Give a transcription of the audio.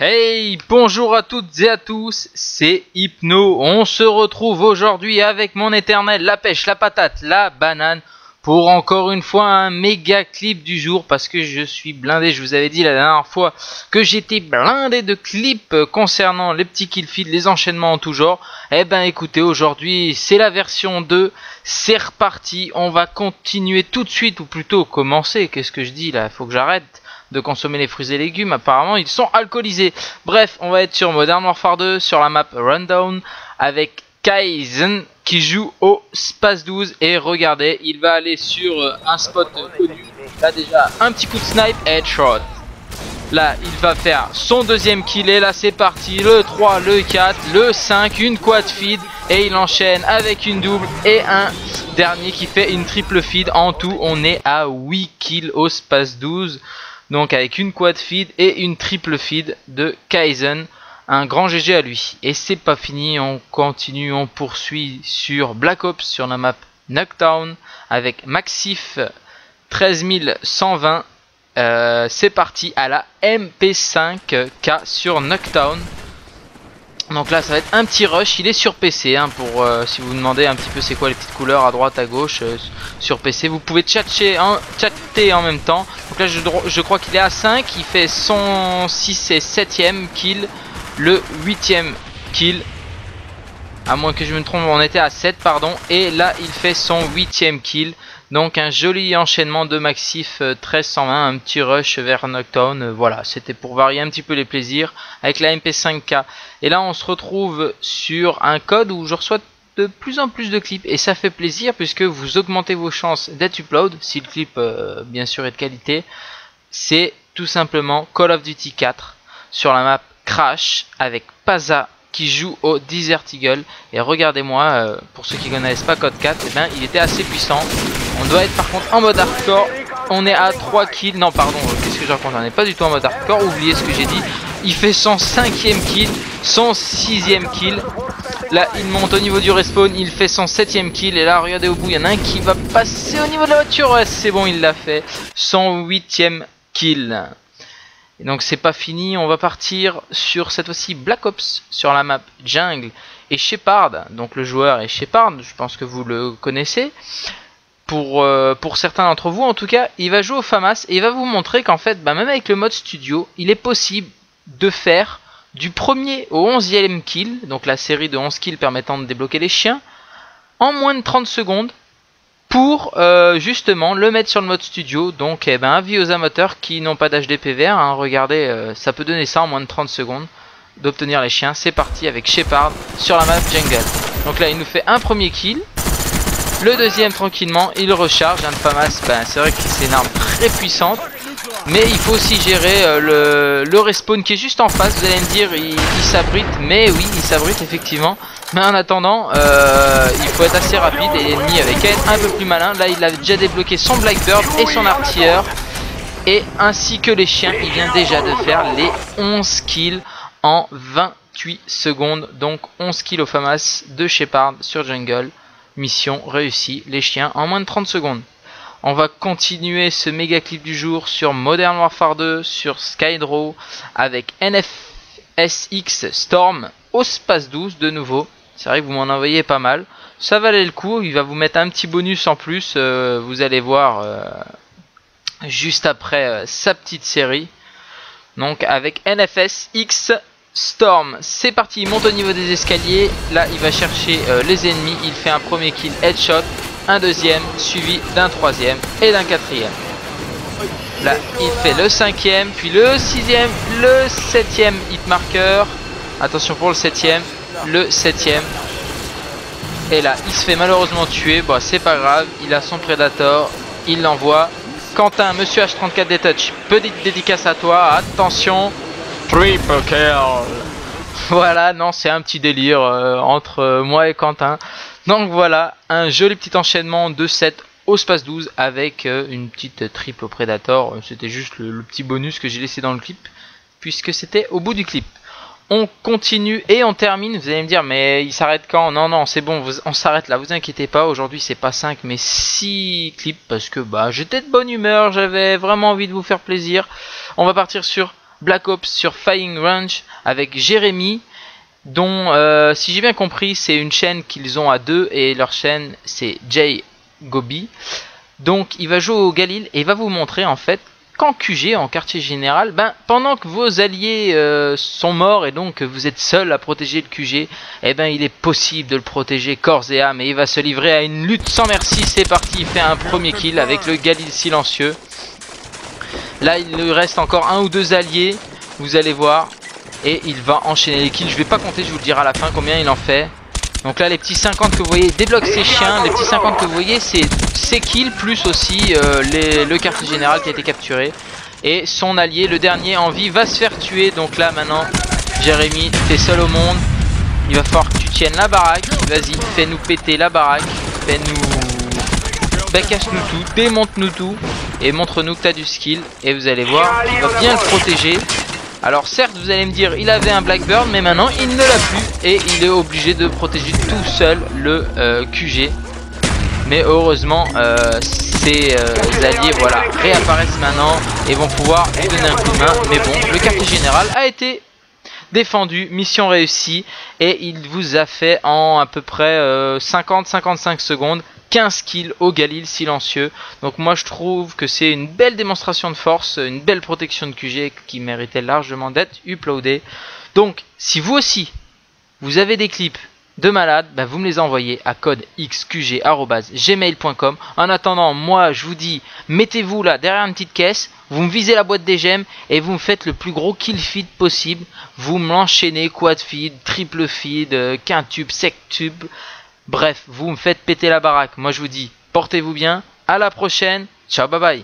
Hey, bonjour à toutes et à tous, c'est Hypno. On se retrouve aujourd'hui avec mon éternel, la pêche, la patate, la banane, pour encore une fois un méga clip du jour, parce que je suis blindé. Je vous avais dit la dernière fois que j'étais blindé de clips concernant les petits kill feed, les enchaînements en tout genre. Eh ben écoutez, aujourd'hui c'est la version 2, c'est reparti. On va continuer tout de suite, ou plutôt commencer, qu'est-ce que je dis là, faut que j'arrête de consommer les fruits et légumes, apparemment ils sont alcoolisés. Bref, on va être sur Modern Warfare 2, sur la map Rundown, avec Kaizen qui joue au Space 12. Et regardez, il va aller sur un spot connu. Là déjà, un petit coup de snipe, headshot. Là, il va faire son deuxième kill et là c'est parti, le 3, le 4, le 5, une quad feed. Et il enchaîne avec une double et un dernier qui fait une triple feed. En tout, on est à 8 kills au Space 12. Donc avec une quad feed et une triple feed de Kaizen. Un grand GG à lui. Et c'est pas fini, on continue, on poursuit sur Black Ops sur la map Nuketown avec Maxif 13120. C'est parti à la MP5K sur Nuketown. Donc là ça va être un petit rush, il est sur PC hein, pour si vous vous demandez un petit peu c'est quoi les petites couleurs à droite à gauche sur PC. Vous pouvez chatter en même temps. Donc là je crois qu'il est à 5, il fait son 6 et 7ème kill, le 8ème kill. À moins que je me trompe, on était à 7 pardon. Et là il fait son 8ème kill. Donc un joli enchaînement de Maxif 1320, un petit rush vers Nuketown. Voilà, c'était pour varier un petit peu les plaisirs avec la MP5K. Et là on se retrouve sur un code où je reçois de plus en plus de clips. Et ça fait plaisir puisque vous augmentez vos chances d'être upload, si le clip bien sûr est de qualité. C'est tout simplement Call of Duty 4 sur la map Crash avec Paza qui joue au Desert Eagle. Et regardez-moi, pour ceux qui ne connaissent pas Code 4, eh ben, il était assez puissant. On doit être par contre en mode hardcore. On est à 3 kills. Non pardon, qu'est-ce que je raconte, on n'est pas du tout en mode hardcore. Oubliez ce que j'ai dit. Il fait son 5ème kill, son 6ème kill. Là il monte au niveau du respawn, il fait son 7ème kill. Et là regardez au bout, il y en a un qui va passer au niveau de la voiture. Ouais, c'est bon, il l'a fait. Son 8ème kill. Et donc c'est pas fini, on va partir sur cette fois-ci Black Ops sur la map Jungle et Shepard. Donc le joueur est Shepard, je pense que vous le connaissez. Pour certains d'entre vous en tout cas, il va jouer au FAMAS et il va vous montrer qu'en fait, même avec le mode studio, il est possible de faire du 1er au 11e kill, donc la série de 11 kills permettant de débloquer les chiens, en moins de 30 secondes. Pour justement le mettre sur le mode studio. Donc avis aux amateurs qui n'ont pas d'HDP vert hein, regardez, ça peut donner ça en moins de 30 secondes d'obtenir les chiens. C'est parti avec Shepard sur la map Jungle. Donc là il nous fait un premier kill, le deuxième tranquillement il recharge. Un de FAMAS, c'est vrai que c'est une arme très puissante, mais il faut aussi gérer le respawn qui est juste en face. Vous allez me dire il s'abrite, mais oui il s'abrite effectivement. Mais en attendant, il faut être assez rapide et l'ennemi avec être un peu plus malin. Là, il a déjà débloqué son Blackbird et son artilleur. Et ainsi que les chiens, il vient déjà de faire les 11 kills en 28 secondes. Donc 11 kills au FAMAS de Shepard sur Jungle. Mission réussie, les chiens en moins de 30 secondes. On va continuer ce méga clip du jour sur Modern Warfare 2, sur Skydraw, avec NFSX Storm au Space 12 de nouveau. C'est vrai que vous m'en envoyez pas mal. Ça valait le coup. Il va vous mettre un petit bonus en plus. Vous allez voir juste après sa petite série. Donc avec NFSX Storm. C'est parti. Il monte au niveau des escaliers. Là il va chercher les ennemis. Il fait un premier kill headshot. Un deuxième suivi d'un troisième et d'un quatrième. Là il fait le 5ème. Puis le 6ème. Le 7ème hitmarker. Attention pour le 7ème. Le 7ème. Et là il se fait malheureusement tuer. Bon c'est pas grave, il a son Predator. Il l'envoie. Quentin, monsieur H34 des touch, petite dédicace à toi. Attention, triple kill. Voilà, non c'est un petit délire entre moi et Quentin. Donc voilà, un joli petit enchaînement de 7 au Space 12 avec une petite triple Predator. C'était juste le petit bonus que j'ai laissé dans le clip, puisque c'était au bout du clip. On continue et on termine. Vous allez me dire mais il s'arrête quand? Non non c'est bon, on s'arrête là, vous inquiétez pas. Aujourd'hui c'est pas 5 mais 6 clips parce que j'étais de bonne humeur, j'avais vraiment envie de vous faire plaisir. On va partir sur Black Ops sur Firing Range avec Jérémy, dont si j'ai bien compris c'est une chaîne qu'ils ont à deux et leur chaîne c'est Jay Gobi. Donc il va jouer au Galil et il va vous montrer en fait qu'en QG, en quartier général, ben, pendant que vos alliés sont morts et donc que vous êtes seul à protéger le QG, eh ben, il est possible de le protéger corps et âme et il va se livrer à une lutte sans merci. C'est parti, il fait un premier kill avec le Galil silencieux. Là il lui reste encore un ou deux alliés, vous allez voir, et il va enchaîner les kills. Je vais pas compter, je vous le dirai à la fin combien il en fait. Donc là les petits 50 que vous voyez débloquent ses chiens, les petits 50 que vous voyez c'est ses kills plus aussi le quartier général qui a été capturé. Et son allié, le dernier en vie, va se faire tuer. Donc là maintenant Jérémy, t'es seul au monde, il va falloir que tu tiennes la baraque. Vas-y, fais-nous péter la baraque, fais-nous... casse-nous tout, démonte-nous tout et montre-nous que t'as du skill. Et vous allez voir, il va bien le protéger. Alors certes vous allez me dire il avait un Blackburn mais maintenant il ne l'a plus et il est obligé de protéger tout seul le QG. Mais heureusement ces alliés voilà, réapparaissent maintenant et vont pouvoir lui donner un coup de main. Mais bon, le quartier général a été défendu, mission réussie et il vous a fait en à peu près 50-55 secondes 15 kills au Galil silencieux. Donc moi je trouve que c'est une belle démonstration de force, une belle protection de QG qui méritait largement d'être uploadée. Donc si vous aussi vous avez des clips de malades, bah, vous me les envoyez à code xqg@gmail.com. En attendant, moi je vous dis, mettez-vous là derrière une petite caisse, vous me visez la boîte des gemmes et vous me faites le plus gros kill feed possible. Vous me l'enchaînez, quad feed, triple feed, quintube, sectube. Bref, vous me faites péter la baraque. Moi je vous dis, portez-vous bien, à la prochaine, ciao, bye bye.